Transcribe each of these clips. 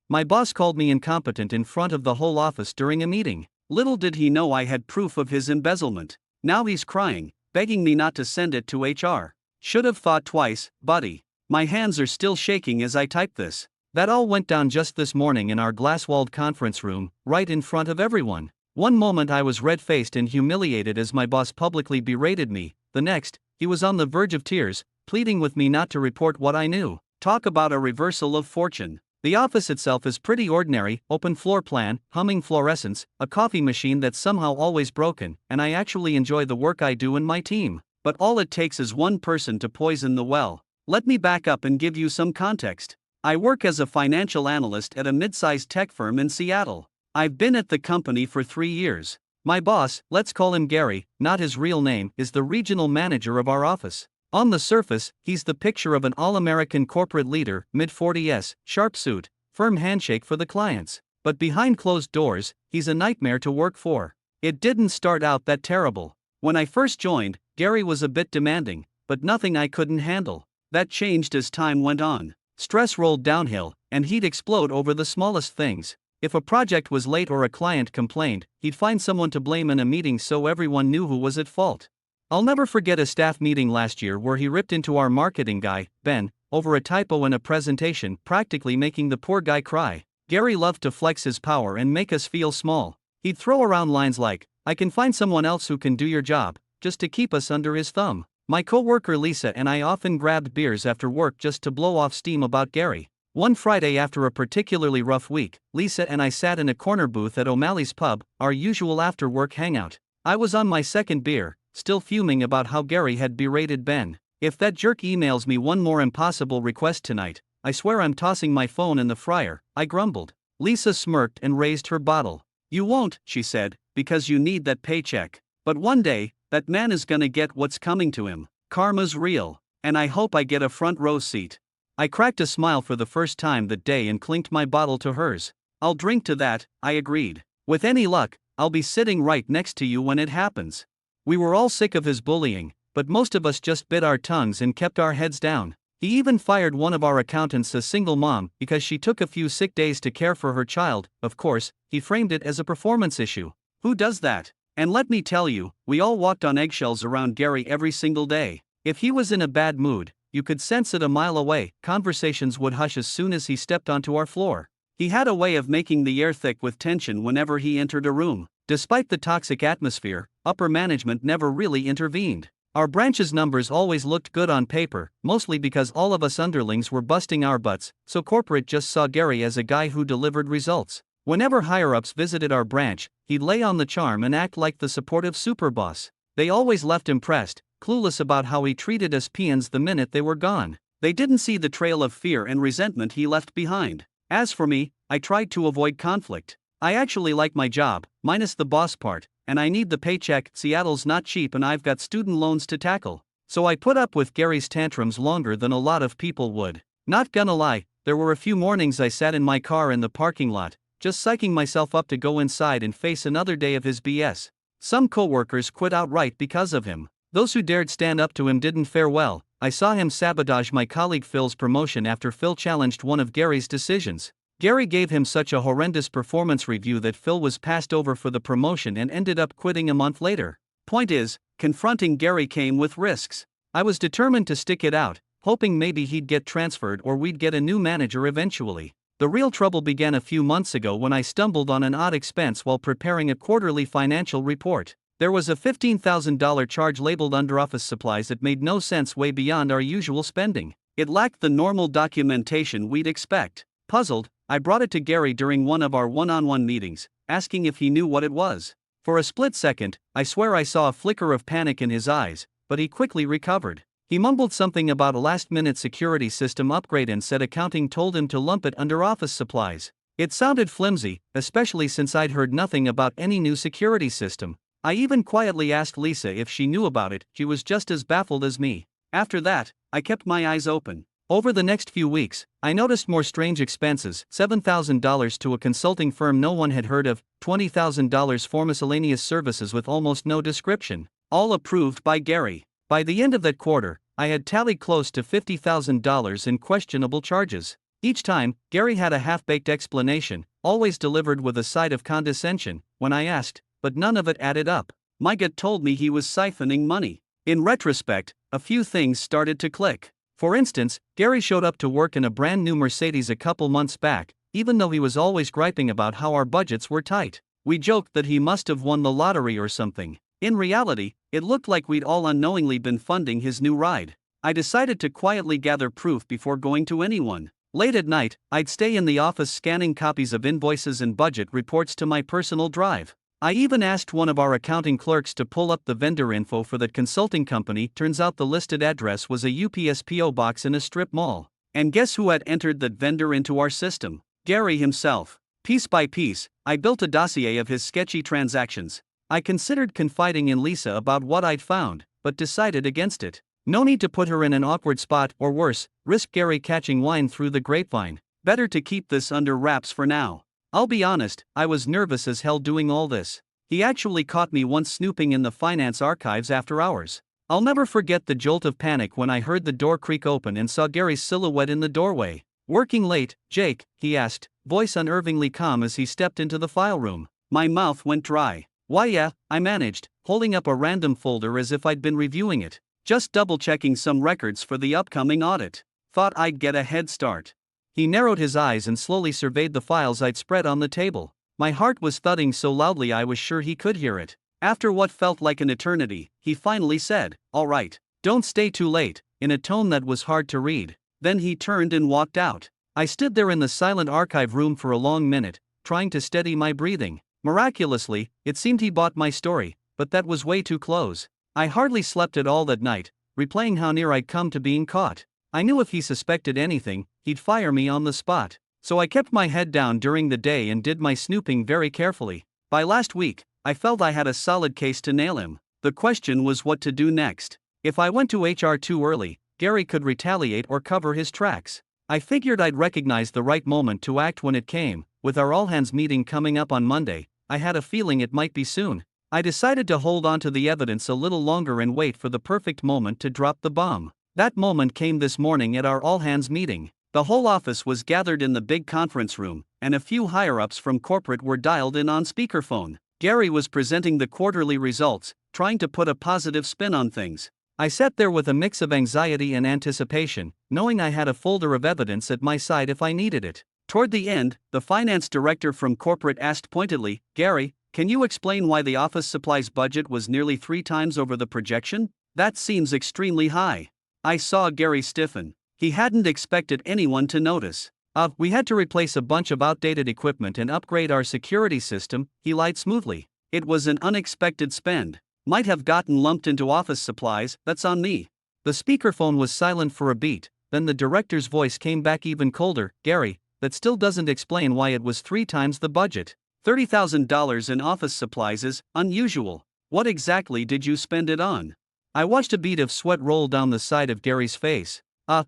My boss called me incompetent in front of the whole office during a meeting. Little did he know I had proof of his embezzlement. Now he's crying, begging me not to send it to HR. Should have thought twice, buddy. My hands are still shaking as I type this. That all went down just this morning in our glass-walled conference room, right in front of everyone. One moment I was red-faced and humiliated as my boss publicly berated me. The next, he was on the verge of tears, pleading with me not to report what I knew. Talk about a reversal of fortune. The office itself is pretty ordinary: open floor plan, humming fluorescents, a coffee machine that's somehow always broken, and I actually enjoy the work I do and my team. But all it takes is one person to poison the well. Let me back up and give you some context. I work as a financial analyst at a mid-sized tech firm in Seattle. I've been at the company for 3 years. My boss, let's call him Gary, not his real name, is the regional manager of our office. On the surface, he's the picture of an all-American corporate leader, mid-40s, sharp suit, firm handshake for the clients. But behind closed doors, he's a nightmare to work for. It didn't start out that terrible. When I first joined, Gary was a bit demanding, but nothing I couldn't handle. That changed as time went on. Stress rolled downhill, and he'd explode over the smallest things. If a project was late or a client complained, he'd find someone to blame in a meeting so everyone knew who was at fault. I'll never forget a staff meeting last year where he ripped into our marketing guy, Ben, over a typo in a presentation, practically making the poor guy cry. Gary loved to flex his power and make us feel small. He'd throw around lines like, "I can find someone else who can do your job," just to keep us under his thumb. My co-worker Lisa and I often grabbed beers after work just to blow off steam about Gary. One Friday after a particularly rough week, Lisa and I sat in a corner booth at O'Malley's Pub, our usual after-work hangout. I was on my second beer, still fuming about how Gary had berated Ben. "If that jerk emails me one more impossible request tonight, I swear I'm tossing my phone in the fryer," I grumbled. Lisa smirked and raised her bottle. "You won't," she said, "because you need that paycheck. But one day, that man is gonna get what's coming to him. Karma's real, and I hope I get a front row seat." I cracked a smile for the first time that day and clinked my bottle to hers. "I'll drink to that," I agreed. "With any luck, I'll be sitting right next to you when it happens." We were all sick of his bullying, but most of us just bit our tongues and kept our heads down. He even fired one of our accountants, a single mom, because she took a few sick days to care for her child. Of course, he framed it as a performance issue. Who does that? And let me tell you, we all walked on eggshells around Gary every single day. If he was in a bad mood, you could sense it a mile away. Conversations would hush as soon as he stepped onto our floor. He had a way of making the air thick with tension whenever he entered a room. Despite the toxic atmosphere, upper management never really intervened. Our branch's numbers always looked good on paper, mostly because all of us underlings were busting our butts, so corporate just saw Gary as a guy who delivered results. Whenever higher-ups visited our branch, he'd lay on the charm and act like the supportive superboss. They always left impressed, clueless about how he treated us peons the minute they were gone. They didn't see the trail of fear and resentment he left behind. As for me, I tried to avoid conflict. I actually like my job, minus the boss part, and I need the paycheck. Seattle's not cheap and I've got student loans to tackle. So I put up with Gary's tantrums longer than a lot of people would. Not gonna lie, there were a few mornings I sat in my car in the parking lot, just psyching myself up to go inside and face another day of his BS. Some coworkers quit outright because of him. Those who dared stand up to him didn't fare well. I saw him sabotage my colleague Phil's promotion after Phil challenged one of Gary's decisions. Gary gave him such a horrendous performance review that Phil was passed over for the promotion and ended up quitting a month later. Point is, confronting Gary came with risks. I was determined to stick it out, hoping maybe he'd get transferred or we'd get a new manager eventually. The real trouble began a few months ago when I stumbled on an odd expense while preparing a quarterly financial report. There was a $15,000 charge labeled under office supplies that made no sense, way beyond our usual spending. It lacked the normal documentation we'd expect. Puzzled, I brought it to Gary during one of our one-on-one meetings, asking if he knew what it was. For a split second, I swear I saw a flicker of panic in his eyes, but he quickly recovered. He mumbled something about a last-minute security system upgrade and said accounting told him to lump it under office supplies. It sounded flimsy, especially since I'd heard nothing about any new security system. I even quietly asked Lisa if she knew about it. She was just as baffled as me. After that, I kept my eyes open. Over the next few weeks, I noticed more strange expenses: $7,000 to a consulting firm no one had heard of, $20,000 for miscellaneous services with almost no description, all approved by Gary. By the end of that quarter, I had tallied close to $50,000 in questionable charges. Each time, Gary had a half-baked explanation, always delivered with a side of condescension, when I asked, but none of it added up. My gut told me he was siphoning money. In retrospect, a few things started to click. For instance, Gary showed up to work in a brand new Mercedes a couple months back, even though he was always griping about how our budgets were tight. We joked that he must have won the lottery or something. In reality, it looked like we'd all unknowingly been funding his new ride. I decided to quietly gather proof before going to anyone. Late at night, I'd stay in the office scanning copies of invoices and budget reports to my personal drive. I even asked one of our accounting clerks to pull up the vendor info for that consulting company. Turns out the listed address was a UPS PO box in a strip mall. And guess who had entered that vendor into our system? Gary himself. Piece by piece, I built a dossier of his sketchy transactions. I considered confiding in Lisa about what I'd found, but decided against it. No need to put her in an awkward spot, or worse, risk Gary catching wine through the grapevine. Better to keep this under wraps for now. I'll be honest, I was nervous as hell doing all this. He actually caught me once snooping in the finance archives after hours. I'll never forget the jolt of panic when I heard the door creak open and saw Gary's silhouette in the doorway. "Working late, Jake?" he asked, voice unnervingly calm as he stepped into the file room. My mouth went dry. "Why yeah," I managed, holding up a random folder as if I'd been reviewing it. "Just double-checking some records for the upcoming audit. Thought I'd get a head start." He narrowed his eyes and slowly surveyed the files I'd spread on the table. My heart was thudding so loudly I was sure he could hear it. After what felt like an eternity, he finally said, "All right, don't stay too late," in a tone that was hard to read. Then he turned and walked out. I stood there in the silent archive room for a long minute, trying to steady my breathing. Miraculously, it seemed he bought my story, but that was way too close. I hardly slept at all that night, replaying how near I'd come to being caught. I knew if he suspected anything, he'd fire me on the spot. So I kept my head down during the day and did my snooping very carefully. By last week, I felt I had a solid case to nail him. The question was what to do next. If I went to HR too early, Gary could retaliate or cover his tracks. I figured I'd recognize the right moment to act when it came. With our all-hands meeting coming up on Monday, I had a feeling it might be soon. I decided to hold on to the evidence a little longer and wait for the perfect moment to drop the bomb. That moment came this morning at our all-hands meeting. The whole office was gathered in the big conference room, and a few higher-ups from corporate were dialed in on speakerphone. Gary was presenting the quarterly results, trying to put a positive spin on things. I sat there with a mix of anxiety and anticipation, knowing I had a folder of evidence at my side if I needed it. Toward the end, the finance director from corporate asked pointedly, "Gary, can you explain why the office supplies budget was nearly 3 times over the projection? That seems extremely high." I saw Gary stiffen. He hadn't expected anyone to notice. We had to replace a bunch of outdated equipment and upgrade our security system," he lied smoothly. "It was an unexpected spend. Might have gotten lumped into office supplies, that's on me." The speakerphone was silent for a beat, then the director's voice came back even colder. "Gary, that still doesn't explain why it was 3 times the budget. $30,000 in office supplies is unusual. What exactly did you spend it on?" I watched a bead of sweat roll down the side of Gary's face.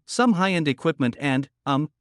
Some high-end equipment and,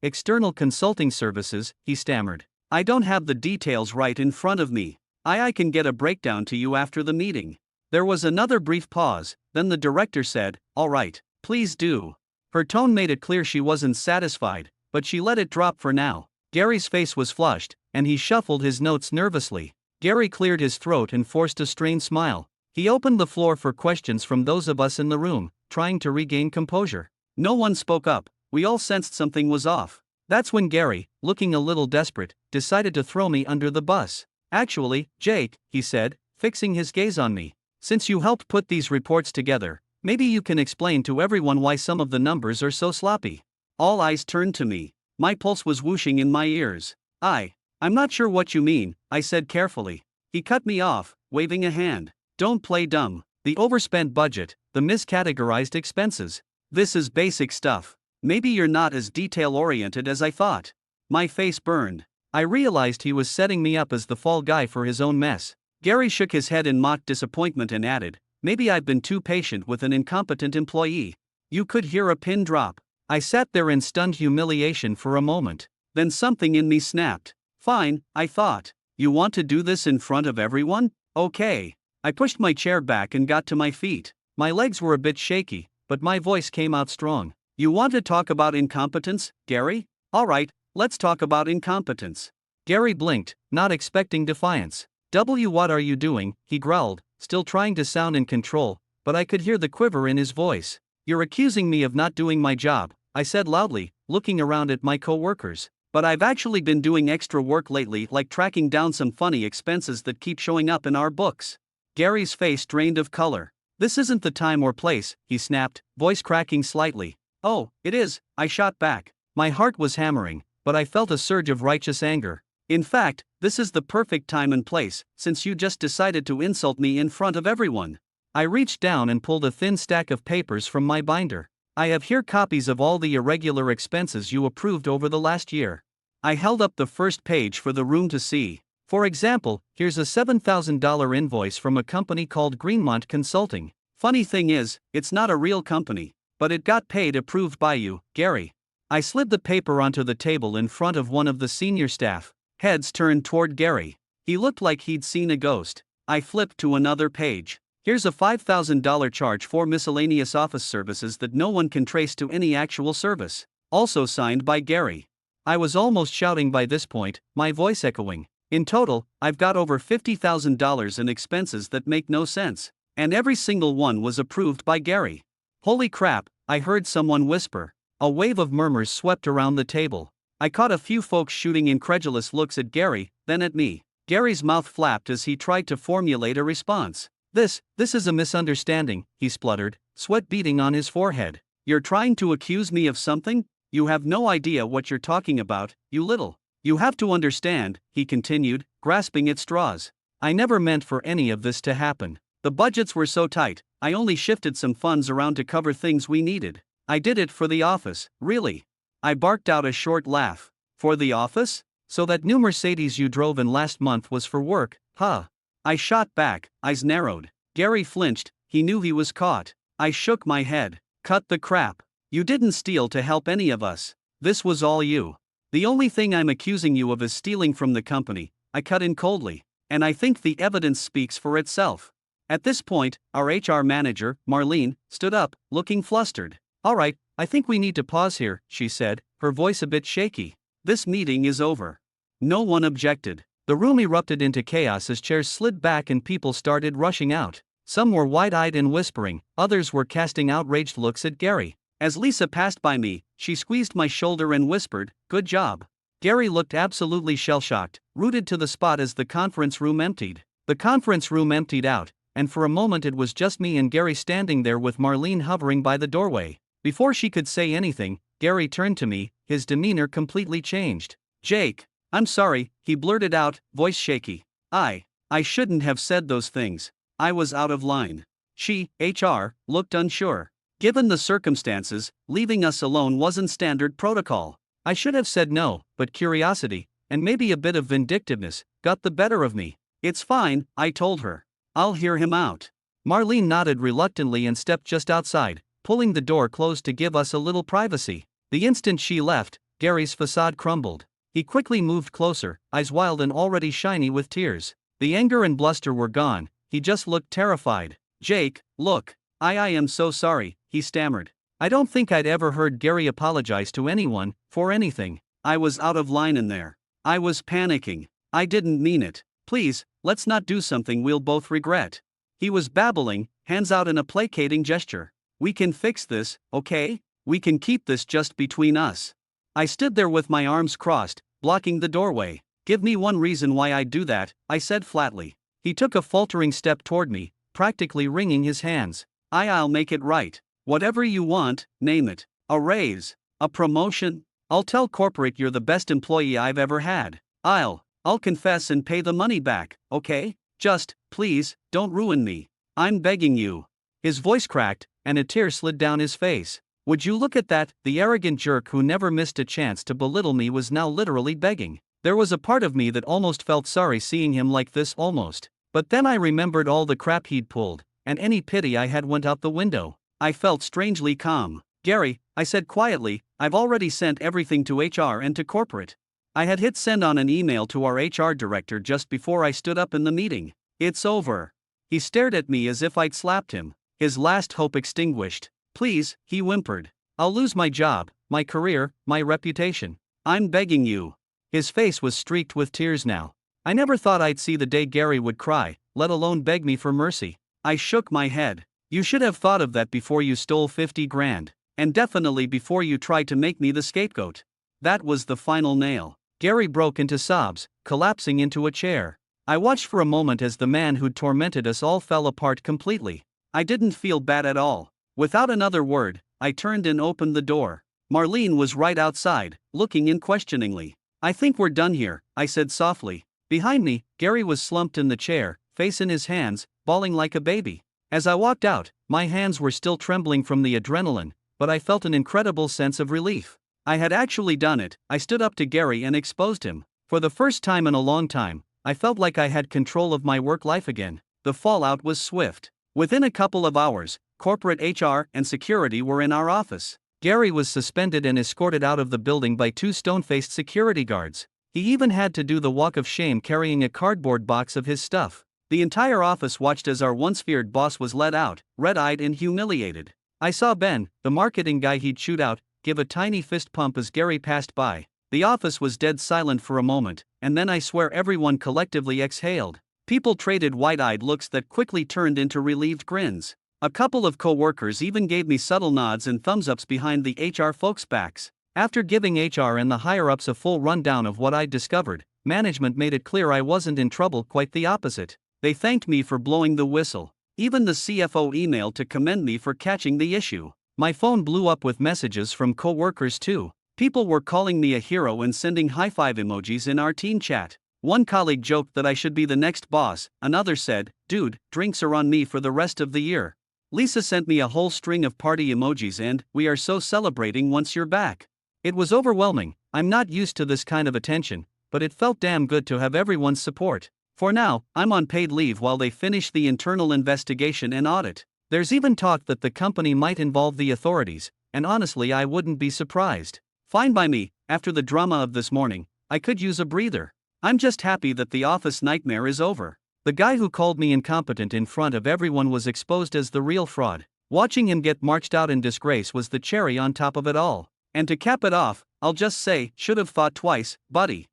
external consulting services," he stammered. "I don't have the details right in front of me. I can get a breakdown to you after the meeting." There was another brief pause, then the director said, "All right, please do." Her tone made it clear she wasn't satisfied, but she let it drop for now. Gary's face was flushed, and he shuffled his notes nervously. Gary cleared his throat and forced a strained smile. He opened the floor for questions from those of us in the room, trying to regain composure. No one spoke up. We all sensed something was off. That's when Gary, looking a little desperate, decided to throw me under the bus. "Actually, Jake," he said, fixing his gaze on me, "since you helped put these reports together, maybe you can explain to everyone why some of the numbers are so sloppy." All eyes turned to me. My pulse was whooshing in my ears. I'm not sure what you mean," I said carefully. He cut me off, waving a hand. "Don't play dumb. The overspent budget, the miscategorized expenses. This is basic stuff. Maybe you're not as detail-oriented as I thought." My face burned. I realized he was setting me up as the fall guy for his own mess. Gary shook his head in mock disappointment and added, "Maybe I've been too patient with an incompetent employee." You could hear a pin drop. I sat there in stunned humiliation for a moment. Then something in me snapped. "Fine," I thought. "You want to do this in front of everyone? Okay." I pushed my chair back and got to my feet. My legs were a bit shaky, but my voice came out strong. "You want to talk about incompetence, Gary? Alright, let's talk about incompetence. Gary blinked, not expecting defiance. What are you doing? He growled, still trying to sound in control, but I could hear the quiver in his voice. You're accusing me of not doing my job, I said loudly, looking around at my co-workers. But I've actually been doing extra work lately, like tracking down some funny expenses that keep showing up in our books. Gary's face drained of color. This isn't the time or place, he snapped, voice cracking slightly. Oh, it is, I shot back. My heart was hammering, but I felt a surge of righteous anger. In fact, this is the perfect time and place, since you just decided to insult me in front of everyone. I reached down and pulled a thin stack of papers from my binder. I have here copies of all the irregular expenses you approved over the last year. I held up the first page for the room to see. For example, here's a $7,000 invoice from a company called Greenmont Consulting. Funny thing is, it's not a real company, but it got paid approved by you, Gary. I slid the paper onto the table in front of one of the senior staff. Heads turned toward Gary. He looked like he'd seen a ghost. I flipped to another page. Here's a $5,000 charge for miscellaneous office services that no one can trace to any actual service. Also signed by Gary. I was almost shouting by this point, my voice echoing. In total, I've got over $50,000 in expenses that make no sense. And every single one was approved by Gary. Holy crap, I heard someone whisper. A wave of murmurs swept around the table. I caught a few folks shooting incredulous looks at Gary, then at me. Gary's mouth flapped as he tried to formulate a response. This is a misunderstanding, he spluttered, sweat beading on his forehead. You're trying to accuse me of something? You have no idea what you're talking about, you little. You have to understand, he continued, grasping at straws. I never meant for any of this to happen. The budgets were so tight, I only shifted some funds around to cover things we needed. I did it for the office, really. I barked out a short laugh. For the office? So that new Mercedes you drove in last month was for work, huh? I shot back, eyes narrowed. Gary flinched, he knew he was caught. I shook my head. Cut the crap. You didn't steal to help any of us. This was all you. The only thing I'm accusing you of is stealing from the company, I cut in coldly. And I think the evidence speaks for itself. At this point, our HR manager, Marlene, stood up, looking flustered. Alright, I think we need to pause here, she said, her voice a bit shaky. This meeting is over. No one objected. The room erupted into chaos as chairs slid back and people started rushing out. Some were wide-eyed and whispering, others were casting outraged looks at Gary. As Lisa passed by me, she squeezed my shoulder and whispered, "Good job." Gary looked absolutely shell-shocked, rooted to the spot as the conference room emptied. The conference room emptied out, and for a moment it was just me and Gary standing there with Marlene hovering by the doorway. Before she could say anything, Gary turned to me, his demeanor completely changed. "Jake, I'm sorry," he blurted out, voice shaky. I shouldn't have said those things. I was out of line. She, HR, looked unsure. Given the circumstances, leaving us alone wasn't standard protocol. I should have said no, but curiosity, and maybe a bit of vindictiveness, got the better of me. "It's fine," I told her. "I'll hear him out." Marlene nodded reluctantly and stepped just outside, pulling the door closed to give us a little privacy. The instant she left, Gary's facade crumbled. He quickly moved closer, eyes wild and already shiny with tears. The anger and bluster were gone, he just looked terrified. "Jake, look. I am so sorry," he stammered. I don't think I'd ever heard Gary apologize to anyone, for anything. I was out of line in there. I was panicking. I didn't mean it. "Please, let's not do something we'll both regret." He was babbling, hands out in a placating gesture. "We can fix this, okay? We can keep this just between us." I stood there with my arms crossed, blocking the doorway. "Give me one reason why I'd do that," I said flatly. He took a faltering step toward me, practically wringing his hands. I'll make it right. Whatever you want, name it. A raise. A promotion. I'll tell corporate you're the best employee I've ever had. I'll confess and pay the money back, okay? Just, please, don't ruin me. I'm begging you." His voice cracked, and a tear slid down his face. Would you look at that? The arrogant jerk who never missed a chance to belittle me was now literally begging. There was a part of me that almost felt sorry seeing him like this, almost. But then I remembered all the crap he'd pulled, and any pity I had went out the window. I felt strangely calm. "Gary," I said quietly, "I've already sent everything to HR and to corporate." I had hit send on an email to our HR director just before I stood up in the meeting. "It's over." He stared at me as if I'd slapped him. His last hope extinguished. "Please," he whimpered. "I'll lose my job, my career, my reputation. I'm begging you. His face was streaked with tears now. I never thought I'd see the day Gary would cry, let alone beg me for mercy. I shook my head. You should have thought of that before you stole 50 grand. And definitely before you tried to make me the scapegoat. That was the final nail. Gary broke into sobs, collapsing into a chair. I watched for a moment as the man who'd tormented us all fell apart completely. I didn't feel bad at all. Without another word, I turned and opened the door. Marlene was right outside, looking in questioningly. I think we're done here, I said softly. Behind me, Gary was slumped in the chair, face in his hands, bawling like a baby. As I walked out, my hands were still trembling from the adrenaline, but I felt an incredible sense of relief. I had actually done it. I stood up to Gary and exposed him. For the first time in a long time, I felt like I had control of my work life again. The fallout was swift. Within a couple of hours, corporate HR and security were in our office. Gary was suspended and escorted out of the building by 2 stone-faced security guards. He even had to do the walk of shame carrying a cardboard box of his stuff. The entire office watched as our once feared boss was let out, red-eyed and humiliated. I saw Ben, the marketing guy he'd chewed out, give a tiny fist pump as Gary passed by. The office was dead silent for a moment, and then I swear everyone collectively exhaled. People traded wide-eyed looks that quickly turned into relieved grins. A couple of co-workers even gave me subtle nods and thumbs-ups behind the HR folks' backs. After giving HR and the higher-ups a full rundown of what I'd discovered, management made it clear I wasn't in trouble, quite the opposite. They thanked me for blowing the whistle. Even the CFO emailed to commend me for catching the issue. My phone blew up with messages from co-workers too. People were calling me a hero and sending high-five emojis in our team chat. One colleague joked that I should be the next boss, another said, "Dude, drinks are on me for the rest of the year." Lisa sent me a whole string of party emojis and, "We are so celebrating once you're back." It was overwhelming. I'm not used to this kind of attention, but it felt damn good to have everyone's support. For now, I'm on paid leave while they finish the internal investigation and audit. There's even talk that the company might involve the authorities, and honestly I wouldn't be surprised. Fine by me. After the drama of this morning, I could use a breather. I'm just happy that the office nightmare is over. The guy who called me incompetent in front of everyone was exposed as the real fraud. Watching him get marched out in disgrace was the cherry on top of it all. And to cap it off, I'll just say, should have thought twice, buddy.